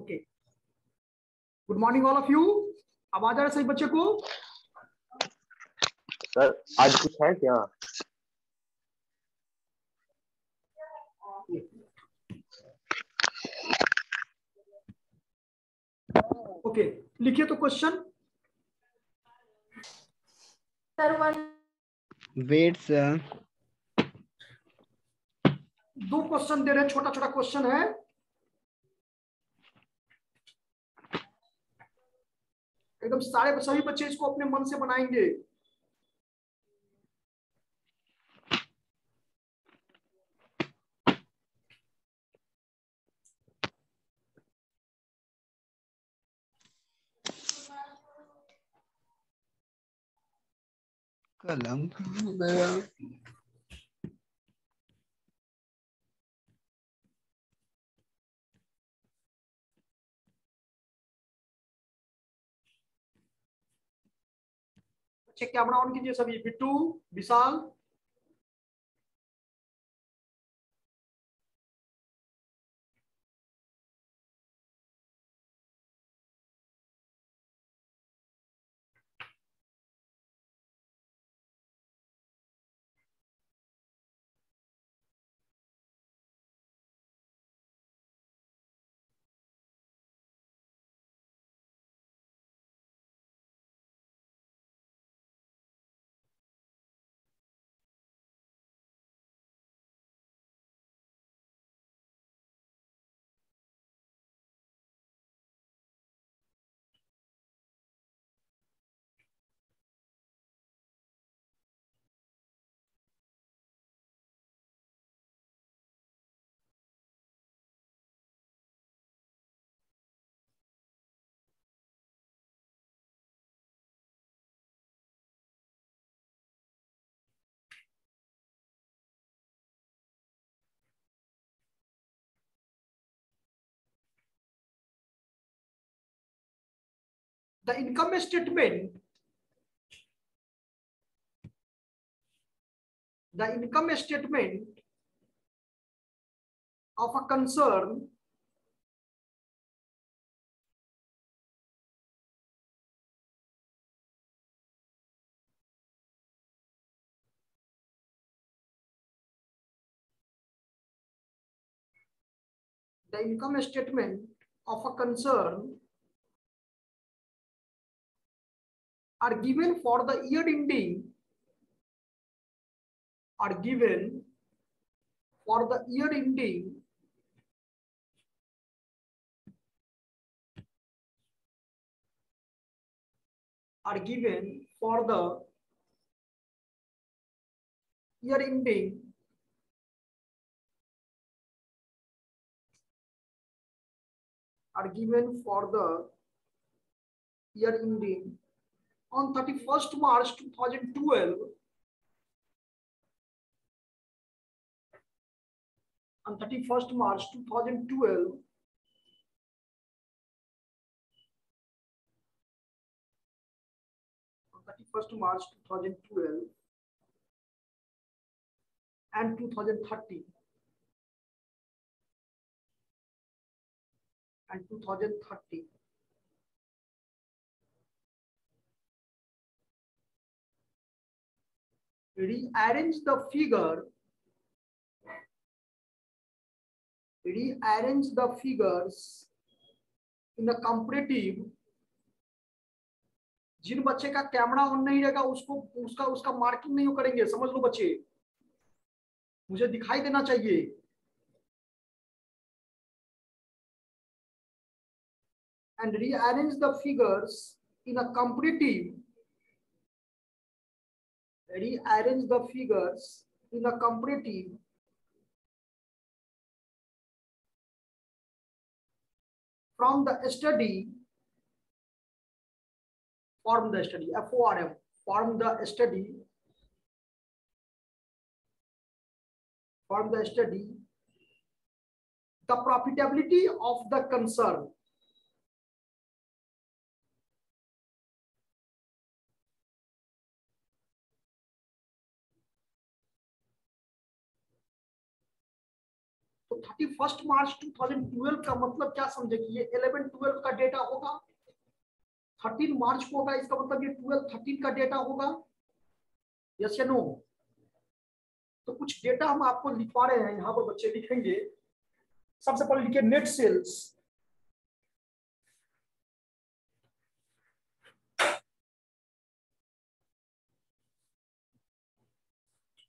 Okay, good morning all of you. आवाज आ रहा है सही बच्चे को? सर आज कुछ है क्या? ओके, लिखिए तो question. Sir one wait sir, 2 question दे रहे हैं, छोटा छोटा क्वेश्चन है। एकदम सारे सभी बच्चे इसको अपने मन से बनाएंगे। कलम कहाँ गया? बच्चे कैमरा ऑन कीजिए सभी। बिट्टू, विशाल, the income statement, of a concern are given for the year ending, are given for the year ending are given for the year ending are given for the year ending on 31st March 2012, on 31st March 2012, on 31st March 2012 and 2030 and 2030. Rearrange the figures in a comparative. जिन बच्चे का camera on नहीं रहेगा उसको उसका marking नहीं करेंगे, समझ लो बच्चे, मुझे दिखाई देना चाहिए। And rearrange the figures in a comparative. Rearrange the figures in a comparative from the study. Form the study. FORM. Form the study. Form the study. The profitability of the concern. तो 31 मार्च 2012 का मतलब क्या समझे कि ये 11-12 का data होगा, 13 मार्च को होगा, इसका मतलब ये 12-13 का डेटा होगा, यस या नो। तो कुछ डेटा हम आपको लिखवा रहे हैं, यहाँ पर बच्चे लिखेंगे। सबसे पहले लिखिए नेट सेल्स।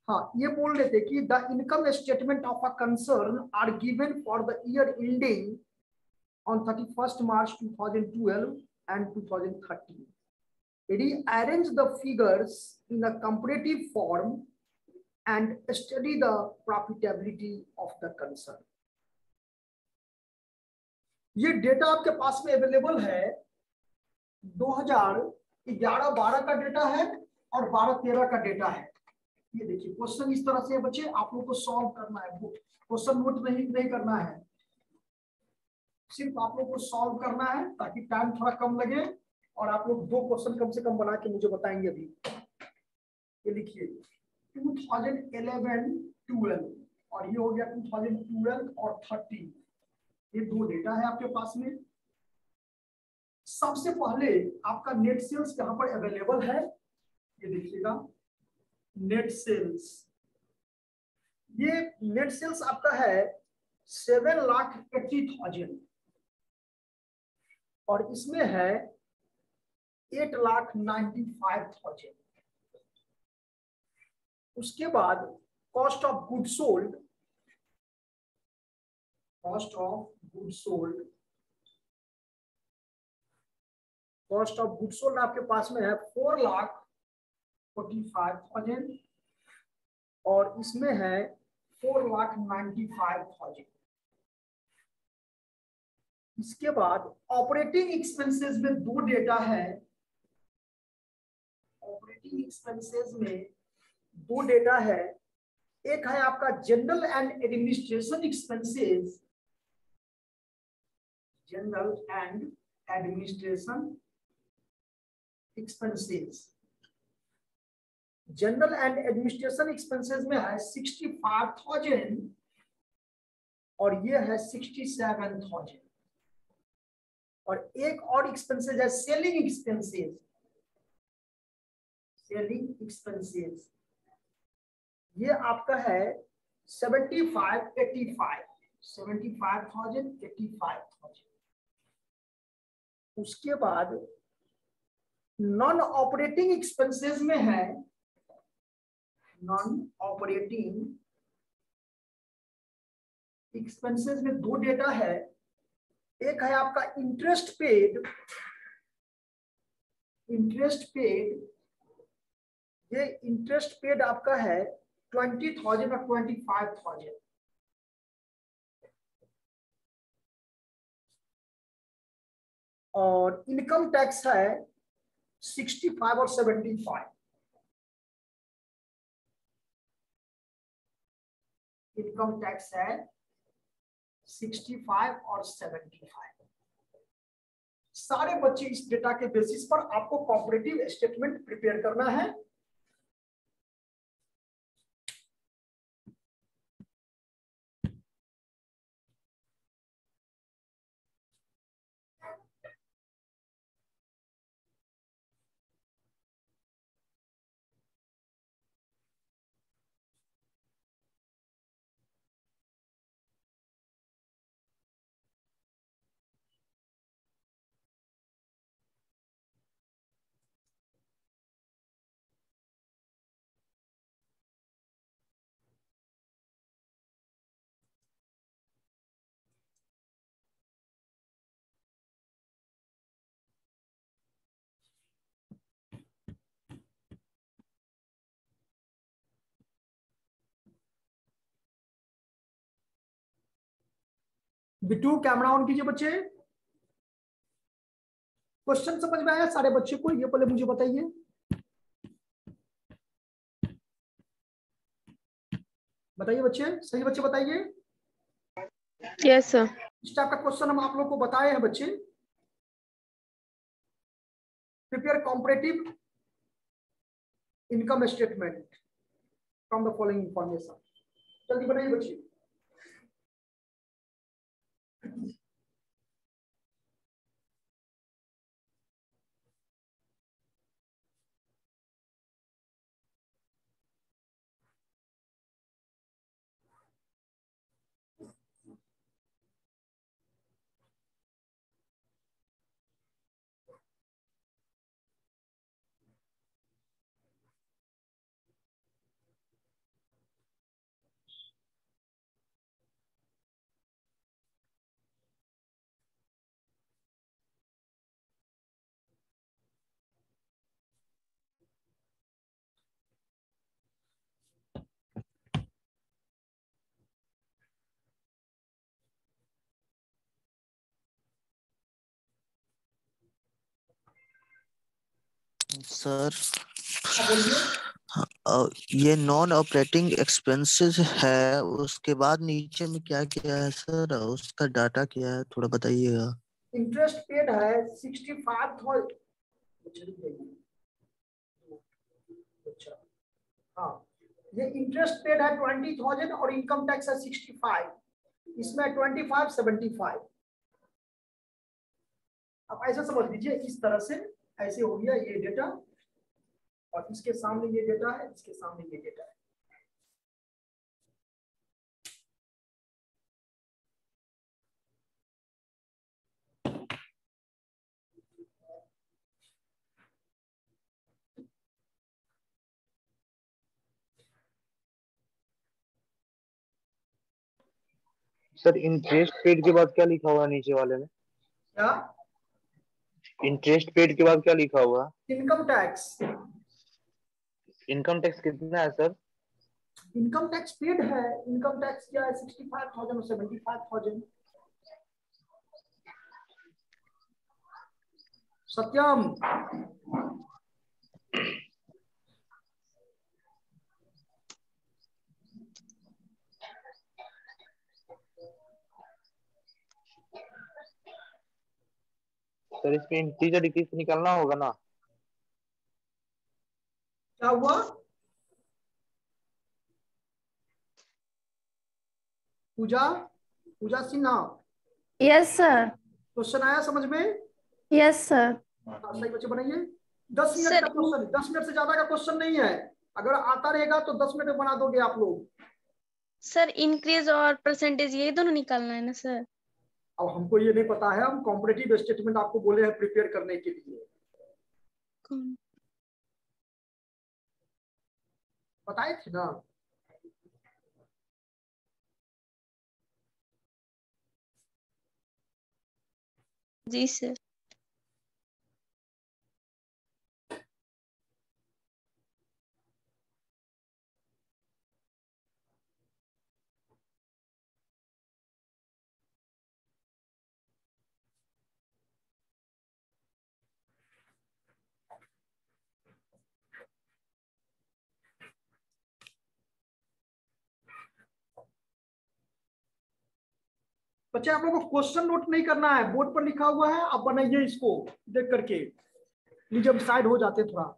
हाँ, ये बोल रहे थे कि the income statement of a concern are given for the year ending on 31st March 2012 and 2013. Rearrange the figures in a comparative form and study the profitability of the concern. ये data आपके पास में available है, 2011-12 का data है और 12-13 का data है। ये देखिए क्वेश्चन इस तरह से है बच्चे, आप लोग को सॉल्व करना है, क्वेश्चन नोट नहीं करना है, सिर्फ आप लोग को सॉल्व करना है ताकि टाइम थोड़ा कम लगे और आप लोग 2 क्वेश्चन कम से कम बना के मुझे बताएंगे अभी। ये लिखिए 2011-12 और ये हो गया 2012 और 13, ये 2 डेटा है आपके पास में। सबसे पहले आपका नेट सेल्स यहाँ पर अवेलेबल है, ये देखिएगा नेट सेल्स। ये नेट सेल्स आपका है 7,80,000 और इसमें है 8,95,000। उसके बाद cost of good sold, cost of good sold आपके पास में है 4,45,000 और इसमें है 4,95,000। इसके बाद ऑपरेटिंग एक्सपेंसेस में 2 डेटा है, ऑपरेटिंग एक्सपेंसेस में 2 डेटा है। एक है आपका general and administration expenses, general and administration expenses. General and administration expenses में है 65,000 और ये है 67,000। और एक और एक्सपेंसेस है सेलिंग एक्सपेंसेस, सेलिंग एक्सपेंसेस ये आपका है 75,000। उसके बाद नॉन ऑपरेटिंग एक्सपेंसेस में है, नॉन ऑपरेटिंग एक्सपेंसेस में 2 डेटा है। एक है आपका इंटरेस्ट पेड, ये इंटरेस्ट पेड आपका है 20,000 और 25,000। और इनकम टैक्स है 65 और 75। इनकम टैक्स है 65 और 75। सारे बच्चे इस डेटा के बेसिस पर आपको कॉपरेटिव स्टेटमेंट प्रिपेयर करना है। बिट्टू कैमरा ऑन कीजिए बच्चे। क्वेश्चन समझ में आया सारे बच्चे को? ये पहले मुझे बताइए। बताइए बच्चे, सही बच्चे बताइए। Yes sir. इस टाइप का क्वेश्चन हम आप लोग को बताए हैं बच्चे। Prepare comparative income statement from the following information. जल्दी बताइए बच्चे। सर हाँ बोलिए। ये नॉन ऑपरेटिंग एक्सपेंसेस है, उसके बाद नीचे में क्या क्या है सर, उसका डाटा क्या है थोड़ा बताइएगा। इंटरेस्ट पेड है 65,000। अच्छा हाँ, ये इंटरेस्ट पेड है 20,000 और इनकम टैक्स है 65, इसमें 25 75। आप ऐसा समझ लीजिए, इस तरह से ऐसे हो गया ये डेटा, और इसके सामने ये डेटा है, इसके सामने ये डेटा है। सर इंटरेस्ट पेड के बाद क्या लिखा हुआ है नीचे वाले में? क्या? इंटरेस्ट पेड के बाद क्या लिखा हुआ है? Income tax. इनकम टैक्स कितना है सर? इनकम टैक्स पेड है, इनकम टैक्स क्या है 65,000 और 75,000। सत्यम, सर इसमें इंटीजर डिक्रीज निकालना होगा ना? क्या हुआ? पूजा, पूजा सिन्हा, यस सर। क्वेश्चन आया समझ में? Yes sir. हाँ, सही बच्चे बनाइए। 10 मिनट का सर क्वेश्चन, 10 मिनट से ज्यादा का क्वेश्चन नहीं है। अगर आता रहेगा तो 10 मिनट में बना दोगे आप लोग। सर इंक्रीज और परसेंटेज ये दोनों निकालना है ना सर? अब हमको ये नहीं पता है, हम कॉम्पिटेटिव स्टेटमेंट आपको बोले हैं प्रिपेयर करने के लिए, बताए थे ना। जी सर। बच्चे आप लोगों को क्वेश्चन नोट नहीं करना है, बोर्ड पर लिखा हुआ है, आप बनाइए इसको देख करके। लीजिए हम साइड हो जाते थोड़ा।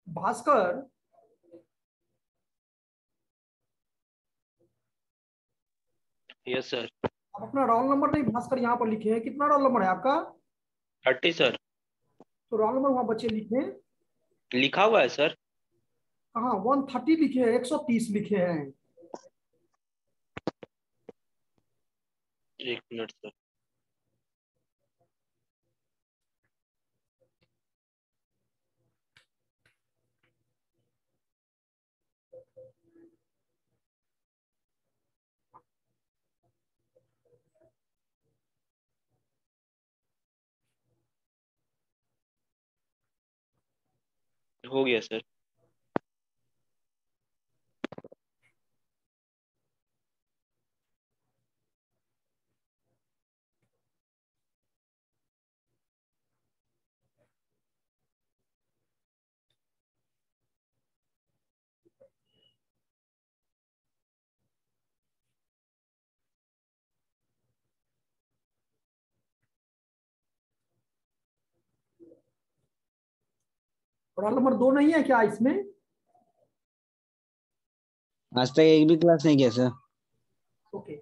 Bhaskar, yes sir. आप अपना रोल नंबर नहीं भास्कर यहाँ पर लिखे हैं, कितना रोल नंबर है आपका? 30 सर। तो रोल नंबर वहां बच्चे लिखे, लिखा हुआ है सर। कहाँ 130 लिखे हैं, 130 लिखे हैं। एक मिनट सर। हो गया सर। रोल नंबर 2 नहीं है क्या इसमें? आज तक एक भी क्लास नहीं किया सर। ओके।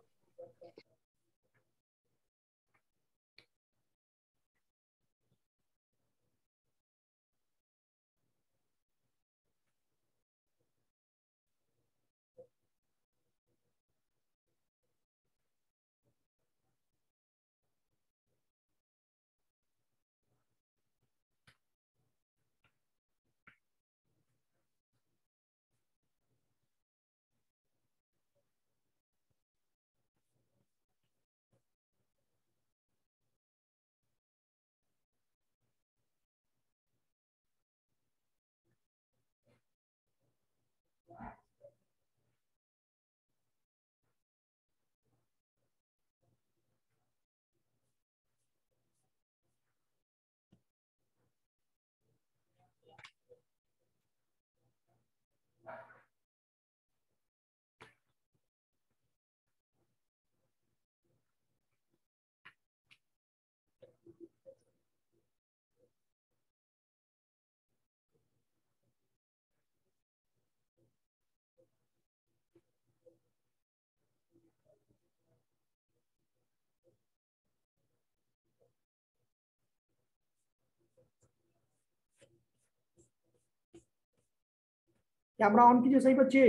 कैमरा ऑन कीजिए सही बच्चे।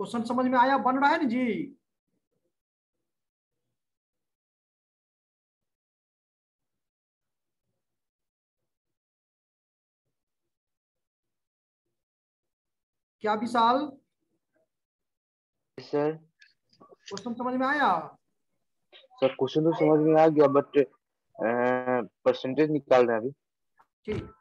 क्वेश्चन समझ में आया? बन रहा है ना जी? क्या विशाल, सर क्वेश्चन समझ में आया? सर क्वेश्चन तो समझ में आ गया, बट परसेंटेज निकाल रहे हैं अभी। ठीक।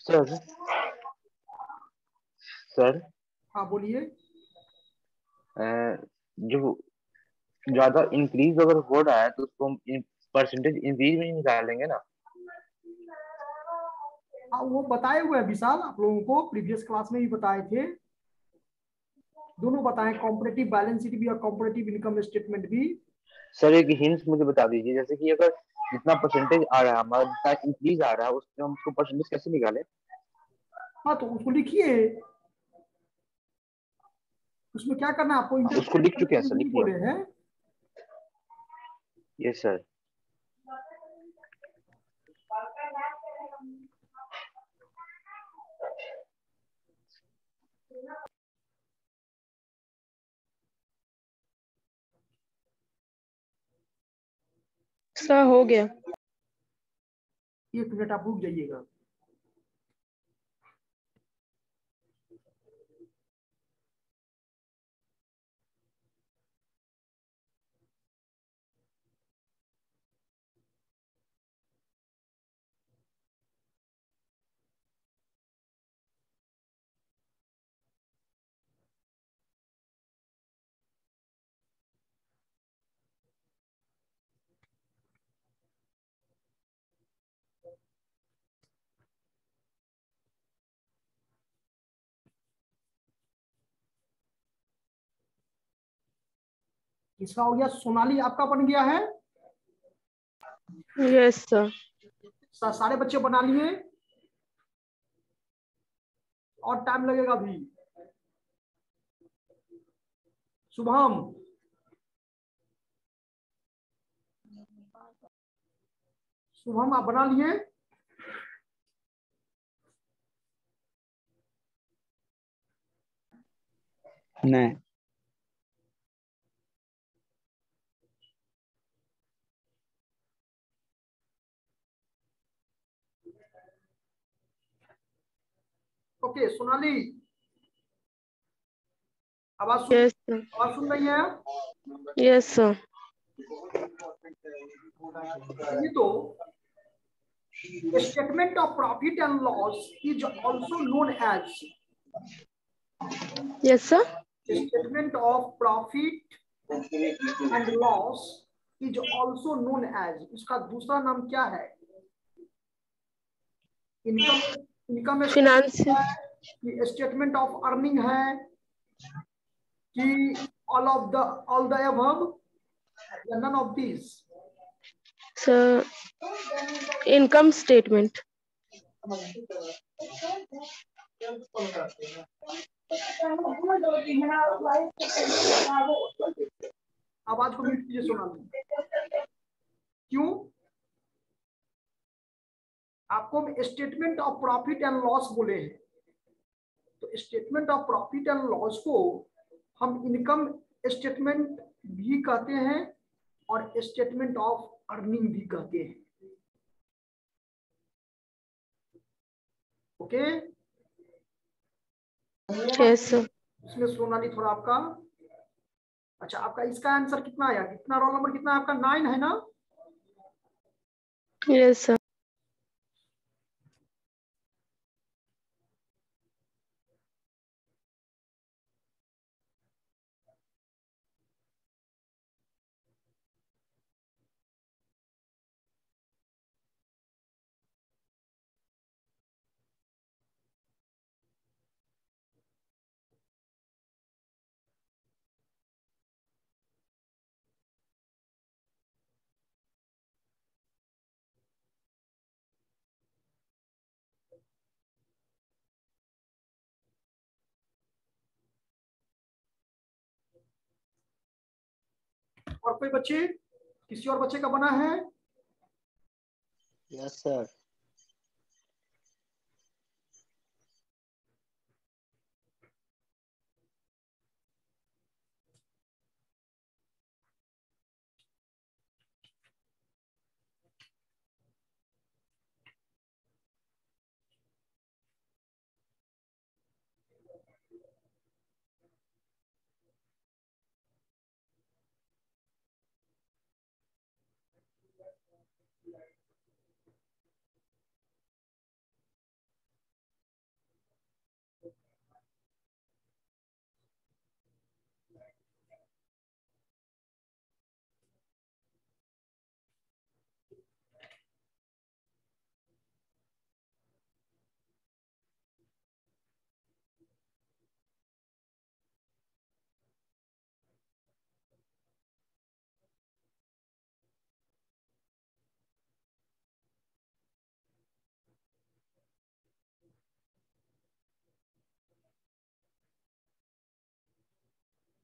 सर सर हाँ बोलिए। जो ज्यादा इंक्रीज अगर हो रहा है तो उसको हम परसेंटेज इंक्रीज में ही निकालेंगे ना। हाँ वो बताए हुए हैं विशाल, आप लोगों को प्रीवियस क्लास में भी बताए थे। दोनों बताए, कॉम्परेटिव बैलेंस शीट भी और कॉम्परेटिव इनकम स्टेटमेंट भी। सर एक हिंट्स मुझे बता दीजिए, जैसे कि अगर जितना परसेंटेज आ रहा है हमारा, जितना इंक्रीज आ रहा है, उसमें हम उसको परसेंटेज कैसे निकालें? हाँ तो उसको लिखिए। उसमें क्या करना है आपको, उसको लिख चुके हैं इंटरनेट सर, लिख नहीं लिया। बोले हैं। Yes sir. सर हो गया। 1 मिनट आप रुक जाइएगा। इसका हो गया। सोनाली आपका बन गया है? Yes sir. सारे बच्चे बना लिए? और टाइम लगेगा भी। शुभम, शुभम आप बना लिए? नहीं। ओके सोनाली, आवाज यस सर। सुन रही है? Yes sir. ये तो statement of profit and loss is also known as yes sir. Statement of profit and loss is also known as, इसका दूसरा नाम क्या है? Income financial statement of earning है कि ऑल द अबव या none of this? Sir, income statement. आवाज को म्यूट कीजिए सोनाली। क्यों? आपको हम statement of profit and loss बोले हैं, तो statement of profit and loss को हम इनकम स्टेटमेंट भी कहते हैं और स्टेटमेंट ऑफ अर्निंग भी कहते हैं। ओके? Yes sir. इसमें सोनाली थोड़ा आपका, अच्छा आपका इसका आंसर कितना आया? कितना रोल नंबर कितना है आपका? 9 है ना? Yes sir. और कोई बच्चे, किसी और बच्चे का बना है? Yes sir.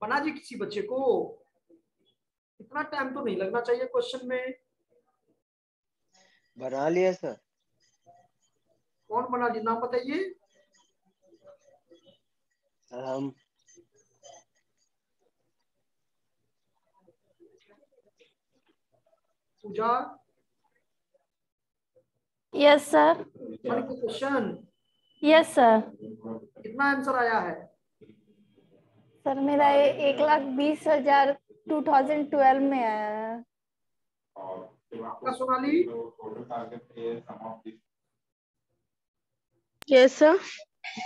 बना जी किसी बच्चे को? इतना टाइम तो नहीं लगना चाहिए क्वेश्चन में। बना लिया सर। कौन बना जी? नाम बताइए। सर हम। Puja yes sir. Question yes sir. कितना आंसर आया है? सर मेरा 1,20,000 2012 में आया है। आपका सोनाली? Yes sir.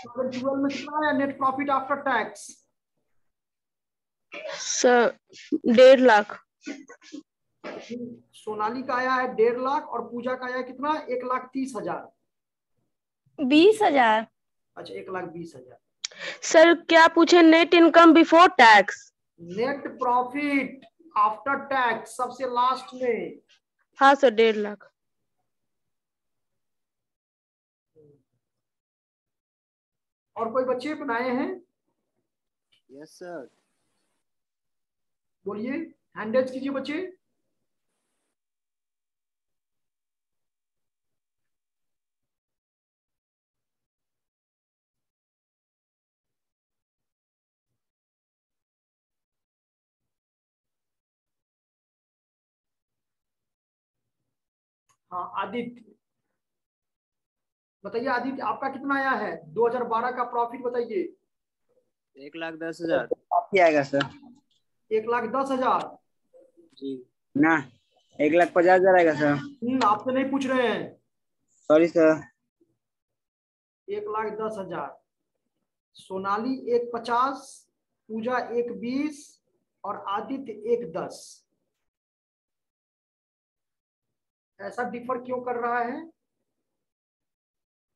2012 में कितना आया net profit after tax? Sir 1.5 lakh. Sonali का आया है 1.5 लाख और पूजा का आया कितना? 1,30,000। 20,000। अच्छा 1,20,000। सर क्या पूछे? Net income before tax? Net profit after tax सबसे लास्ट में। हाँ सर 1.5 लाख। और कोई बच्चे बनाए हैं? Yes sir. बोलिए, हैंड रेज कीजिए बच्चे। हाँ आदित्य बताइए। आदित्य आपका कितना आया है 2012 का प्रॉफिट बताइए। 1,10,000 काफी आएगा सर। 1,10,000 जी ना, 1,50,000 आएगा सर। आपसे नहीं पूछ रहे हैं। Sorry sir. 1,10,000। सोनाली 1,50, पूजा 1,20 और आदित्य 1,10। ऐसा डिफर क्यों कर रहा है?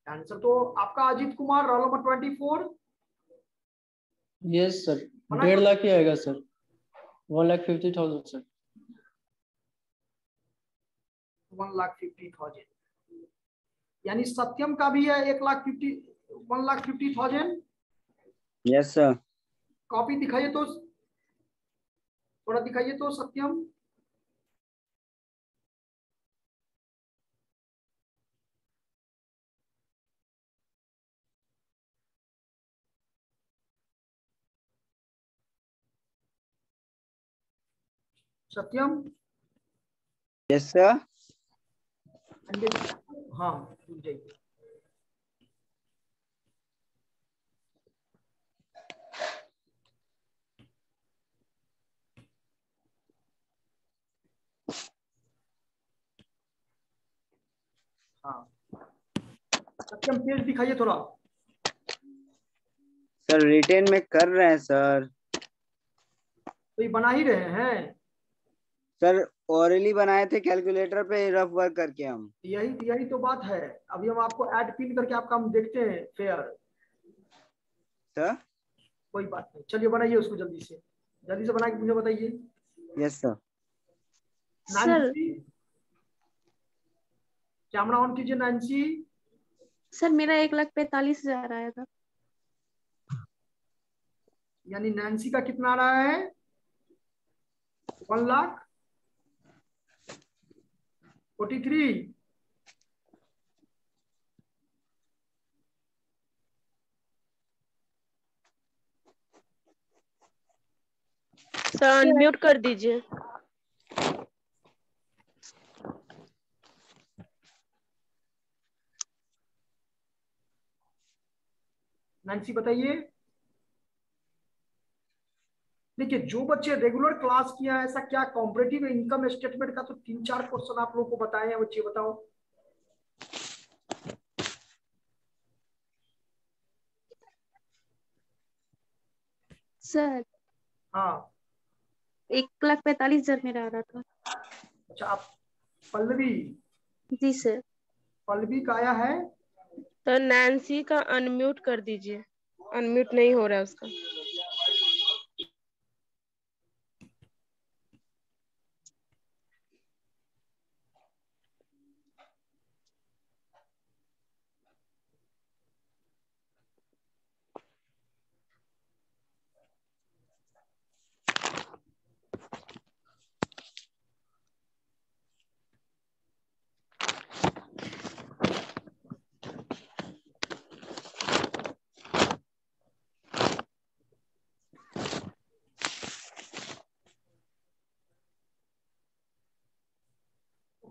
आंसर तो आपका Ajit Kumar, roll number 24। Yes sir 1.5 lakh ही आएगा सर। 1,50,000 सर। 1,50,000 यानी सत्यम का भी है 1,50,000। Yes sir. कॉपी दिखाइए तो, थोड़ा दिखाइए तो सत्यम। सत्यम। Yes sir. हाँ रुक जाइए। हाँ सत्यम पेज दिखाइए थोड़ा। सर रिटेन में कर रहे हैं सर। तो ये बना ही रहे हैं सर, ओरली बनाए थे कैलकुलेटर पे रफ वर्क करके हम। यही तो बात है। अभी हम आपको ऐड पिन करके आपका हम देखते हैं फेयर। सर कोई बात नहीं, चलिए बनाइए उसको जल्दी से बना के मुझे बताइए। Yes sir. Sir Nancy camera on कीजिए। नैन्सी सर मेरा 1,45,000 आया था। यानी नैन्सी का कितना आ रहा है? 1,43,000। सर अनम्यूट कर दीजिए। नैन्सी बताइए। देखिए जो बच्चे रेगुलर क्लास किया है, ऐसा क्या कॉम्परेटिव इनकम स्टेटमेंट का तो 3-4 क्वेश्चन आप लोगों को बताए हैं बच्चे, बताओ। सर हाँ 1,45,000 मेरा आ रहा था। अच्छा आप पल्लवी, जी सर। पल्लवी का आया है। तो नैन्सी का अनम्यूट कर दीजिए, अनम्यूट नहीं हो रहा है उसका।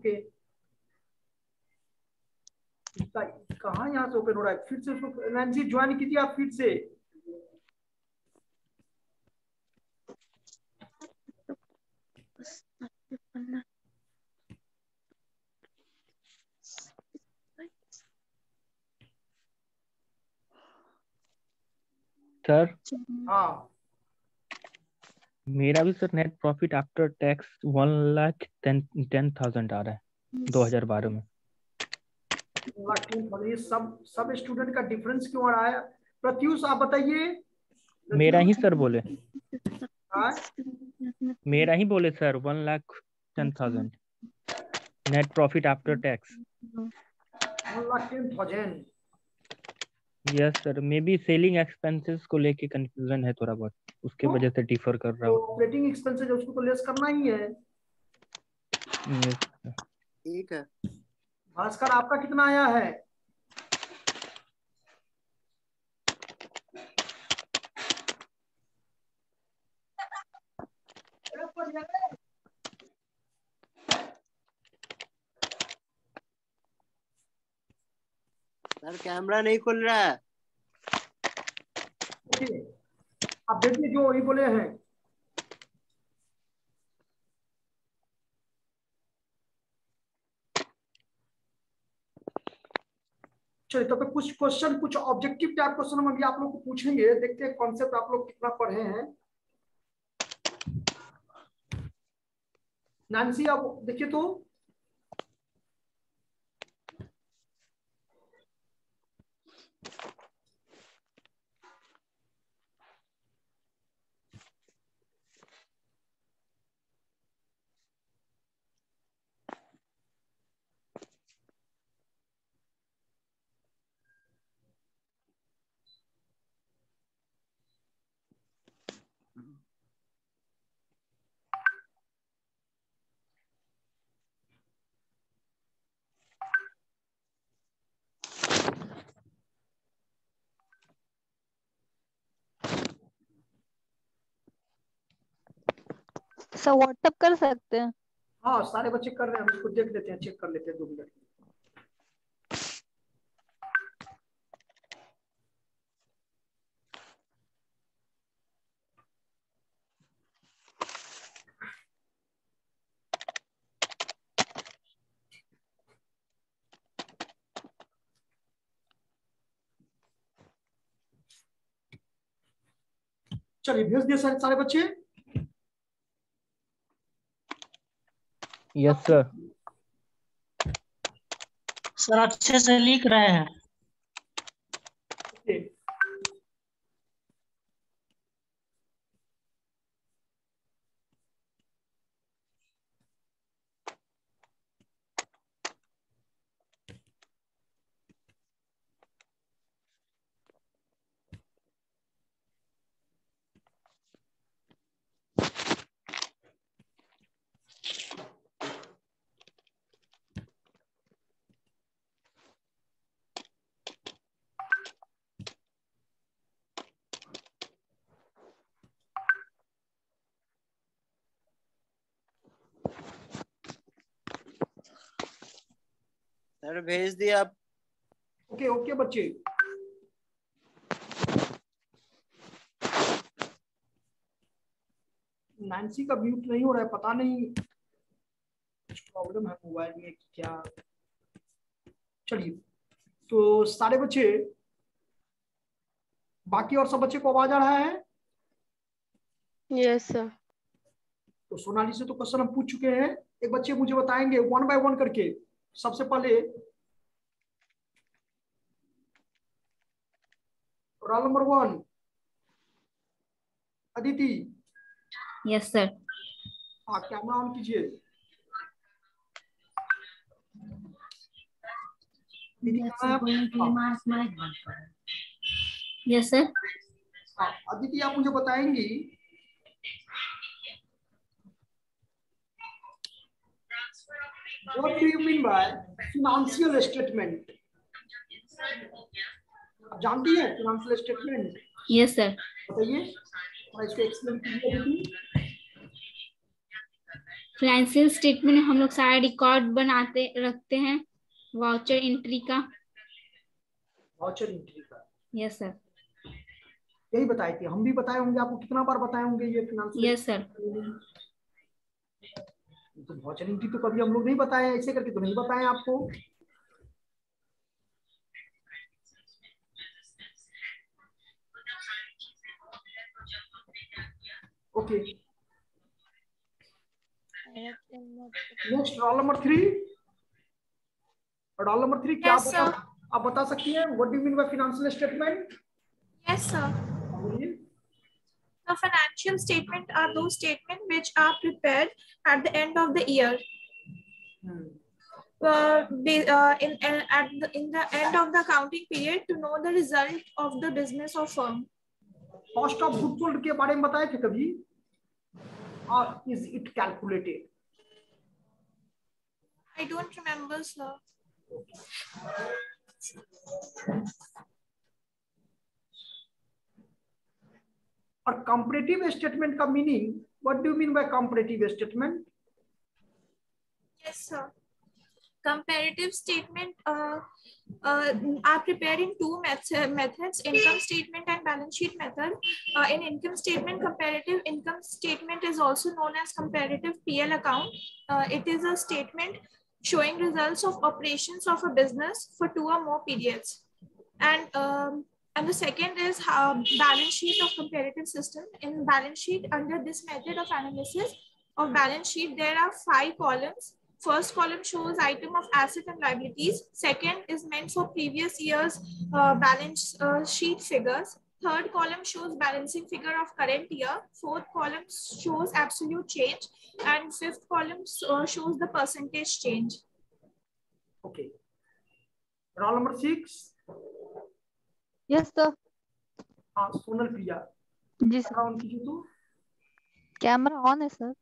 ओके, कहाँ यहाँ से ओपन हो रहा है? फिर से उसको नैन्सी ज्वाइन कीजिए आप फिर से। सर हाँ मेरा भी sir net profit after tax 1,10,000 आ रहा है 2012 में। ये सब स्टूडेंट का डिफरेंस क्यों आ रहा है? प्रत्युष आप बताइए। मेरा ही सर बोले, हाँ? मेरा ही बोले sir 1,10,000 net profit after tax. 1,10,000। Yes sir, may be selling expenses को लेके कंफ्यूजन है थोड़ा बहुत, उसके वजह से डिफर कर रहा तो हूँ। ऑपरेटिंग एक्सपेंसेस उसको तो लेस करना ही है। ठीक है। भास्कर आपका कितना आया है? सर कैमरा नहीं खुल रहा है। ओके, आप देखिए जो वही बोले हैं। चलिए तो कुछ क्वेश्चन, कुछ ऑब्जेक्टिव टाइप क्वेश्चन हम अभी आप लोग को पूछेंगे, देखते हैं कॉन्सेप्ट आप लोग कितना पढ़े हैं। नैन्सी आप देखिए तो, सर व्हाट्सएप कर सकते हैं? हाँ सारे बच्चे कर रहे हैं, हम इसको देख लेते हैं, चेक कर लेते हैं 2 मिनट। चलिए भेज दिए सारे बच्चे। Yes sir. सर अच्छे से लिख रहे हैं। ओके, सर भेज दिया आप। ओके ओके बच्चे, नैन्सी का म्यूट नहीं हो रहा है, पता नहीं कुछ प्रॉब्लम है मोबाइल में क्या। चलिए तो सारे बच्चे, बाकी और सब बच्चे को आवाज आ रहा है? Yes sir. तो सोनाली से तो क्वेश्चन हम पूछ चुके हैं। एक बच्चे मुझे बताएंगे 1 बाय 1 करके। सबसे पहले roll number 1 Aditi. Yes sir. हाँ कैमरा ऑन कीजिए। Yes sir. हाँ अदिति आप मुझे बताएंगी what do you mean by financial statement? जानती है फाइनेंशियल स्टेटमेंट? Yes sir. बताइए और इसको एक्सप्लेन कीजिए दीदी। फाइनेंशियल स्टेटमेंट में हम लोग सारा रिकॉर्ड बनाते रखते हैं वाउचर एंट्री का। वाउचर एंट्री का, यस सर। यही बताए थे, हम भी बताए होंगे आपको, कितना बार बताए होंगे ये फाइनेंशियल। Yes sir. तो वाउचर एंट्री तो कभी हम लोग नहीं बताए, ऐसे करके तो नहीं बताए आपको। Okay, next roll number 3। Roll number 3 क्या आप बता सकती हैं, what do you mean by financial statement? Yes, sir. The financial statement are those statements which are prepared at the end of the year. In the end of the accounting period to know the result of the business or firm. Cost of good sold के बारे में बताए थे कभी, और is it calculated? I don't remember, sir. और comparative statement का meaning, what do you mean by comparative statement? Yes, sir. Comparative statement are prepared in two methods, income statement and balance sheet method. In income statement, comparative income statement is also known as comparative PL account. It is a statement showing results of operations of a business for 2 or more periods. And the second is balance sheet of comparative system. In balance sheet, under this method of analysis of balance sheet, there are 5 columns. First column shows item of asset and liabilities. Second is meant for previous year's balance sheet figures. Third column shows balancing figure of current year. Fourth column shows absolute change. And fifth column shows the percentage change. Okay. Roll number 6. Yes, sir. हाँ, Sonal Priya ji sir. On कीजिए तो। Camera on है sir.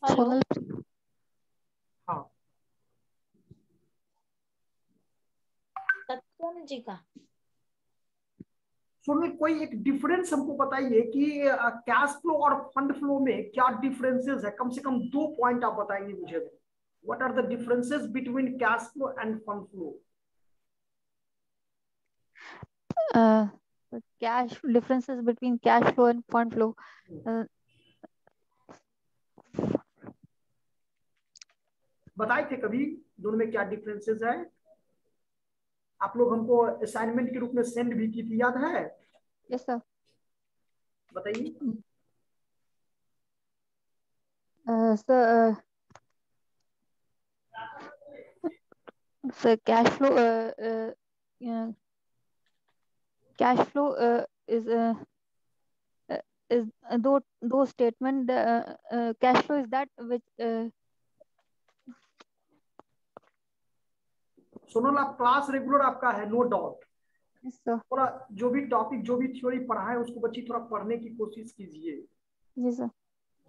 Sonal हाँ, सत्यम जी का। सोनल, कोई एक difference हमको बताइए कि कैश फ्लो और फंड फ्लो में क्या डिफरेंसेस है, कम से कम 2 पॉइंट आप बताएंगे मुझे। What are the differences between cash flow and fund flow? cash differences between cash flow and fund flow. बताए थे कभी दोनों में क्या डिफरेंसेस है? आप लोग हमको असाइनमेंट के रूप में सेंड भी की थी, याद है? Yes sir. बताइए sir. Cash flow is those statement cash flow is that which Sonal, आप क्लास रेगुलर आपका है, नो डाउट। yes sir. थोड़ा जो भी टॉपिक, जो भी थ्योरी पढ़ा है उसको बच्ची थोड़ा पढ़ने की कोशिश कीजिए। जी सर।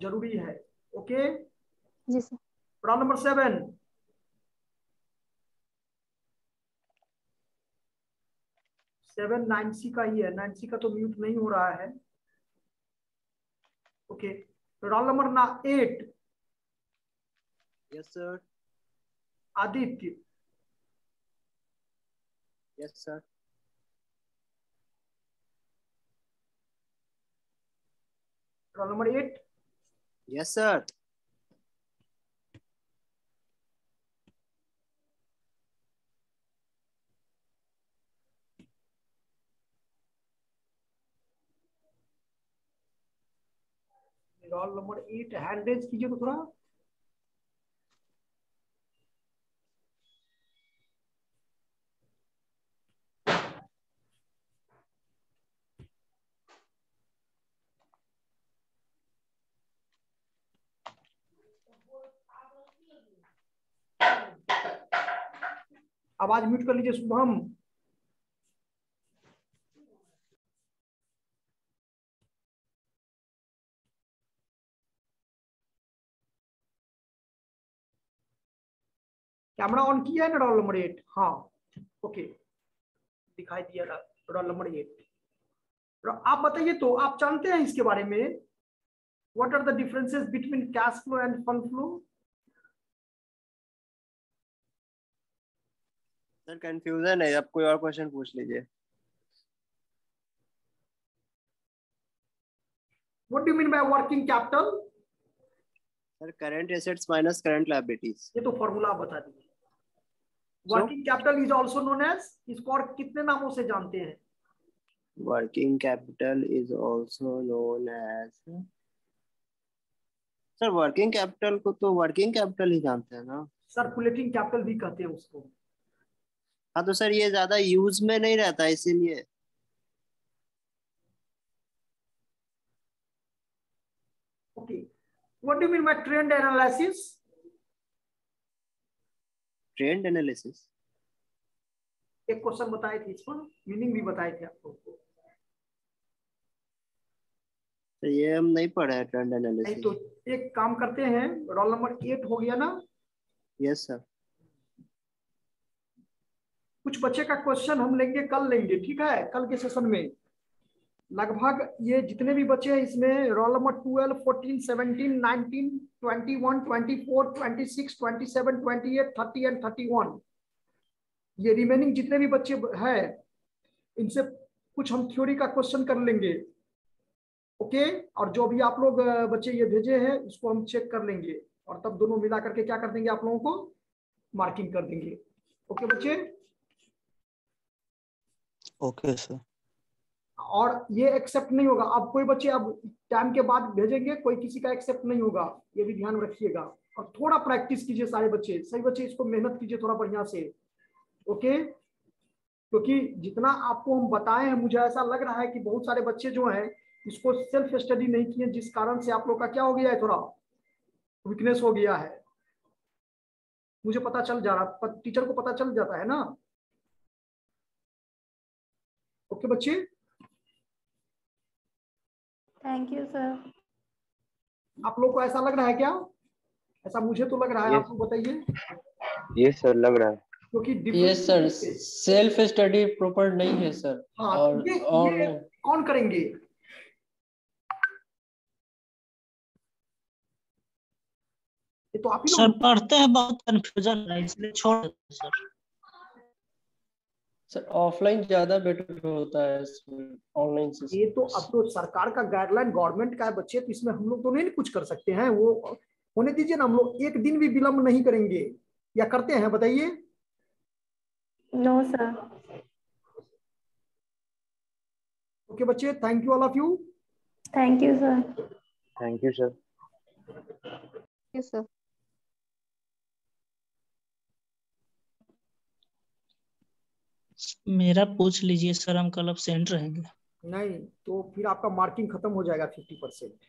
जरूरी है। ओके जी सर। Roll number 7। 7 नैन्सी का ही है, नैन्सी का तो म्यूट नहीं हो रहा है। Okay, roll number 8। Yes sir. Aditya. Yes sir. Roll number 8। Yes sir. Roll number 8 hand raise कीजिए तो थोड़ा। आवाज म्यूट कर लीजिए शुभम। कैमरा ऑन किया है ना रोल नंबर 8? हाँ, ओके, दिखाई दिया रोल नंबर 8। आप बताइए तो, आप जानते हैं इसके बारे में What are the differences between cash flow and fund flow? Sir confusion है, आप कोई और क्वेश्चन पूछ लीजिए। What do you mean by working capital? Sir current assets minus current liabilities. ये तो फॉर्मूला बता दीजिए। Working capital is also known as, इसको और कितने नामों से जानते हैं? Working capital is also known as, sir working capital को तो वर्किंग कैपिटल ही जानते हैं ना। सर्कुलेटिंग कैपिटल भी कहते हैं उसको। हाँ तो सर ये ज्यादा यूज में नहीं रहता इसीलिए। Okay, what do you mean by trend analysis? Trend analysis एक क्वेश्चन बताए थे, इसको मीनिंग भी बताए थे आप लोगों को। तो ये हम नहीं पढ़े हैं ट्रेंड नहीं एनालिसिस। तो एक काम करते हैं, रोल नंबर 8 हो गया ना? Yes sir. कुछ बच्चे का क्वेश्चन हम लेंगे, कल लेंगे, ठीक है? कल के सेशन में लगभग ये जितने भी बच्चे हैं इसमें रोल नंबर 12, 14, 17, 19, 21, 24, 26, 27, 28, 30 एंड 31, ये रिमेनिंग जितने भी बच्चे हैं इनसे कुछ हम थ्योरी का क्वेश्चन कर लेंगे। ओके, और जो भी आप लोग बच्चे ये भेजे हैं इसको हम चेक कर लेंगे और तब दोनों मिला करके क्या कर देंगे, आप लोगों को मार्किंग कर देंगे। ओके बच्चे? Okay sir. और ये एक्सेप्ट नहीं होगा, अब कोई बच्चे अब टाइम के बाद भेजेंगे, कोई किसी का एक्सेप्ट नहीं होगा, ये भी ध्यान रखिएगा। और थोड़ा प्रैक्टिस कीजिए सारे बच्चे, सही बच्चे, इसको मेहनत कीजिए थोड़ा बढ़िया से। ओके, क्योंकि जितना आपको हम बताए हैं मुझे ऐसा लग रहा है कि बहुत सारे बच्चे जो हैं इसको सेल्फ स्टडी नहीं किए, जिस कारण से आप लोग का क्या हो गया है, थोड़ा वीकनेस हो गया है। मुझे पता चल जा रहा, टीचर को पता चल जाता है ना। ओके बच्चे? Thank you sir. आप लोग को ऐसा लग रहा है क्या? ऐसा मुझे तो लग रहा है, आप लोग बताइए। ये सर लग रहा है, क्योंकि yes sir, self study proper नहीं है सर। हाँ, और ये कौन करेंगे? ये तो आप ही सर लोग। पढ़ते हैं, बहुत कंफ्यूजन है इसलिए छोड़ देते हैं सर। सर ऑफलाइन ज्यादा बेटर होता है ऑनलाइन से। ये तो अब तो सरकार का गाइडलाइन, गवर्नमेंट का है बच्चे, तो इसमें हम लोग तो नहीं कुछ कर सकते हैं। वो होने दीजिए ना, हम लोग एक दिन भी विलंब नहीं करेंगे, या करते हैं बताइए? No sir. ओके बच्चे, thank you all of you. Thank you sir. Thank you sir. Yes sir. मेरा पूछ लीजिए सर, हम कल एब्सेंट रहेंगे। नहीं तो फिर आपका मार्किंग खत्म हो जाएगा 50%।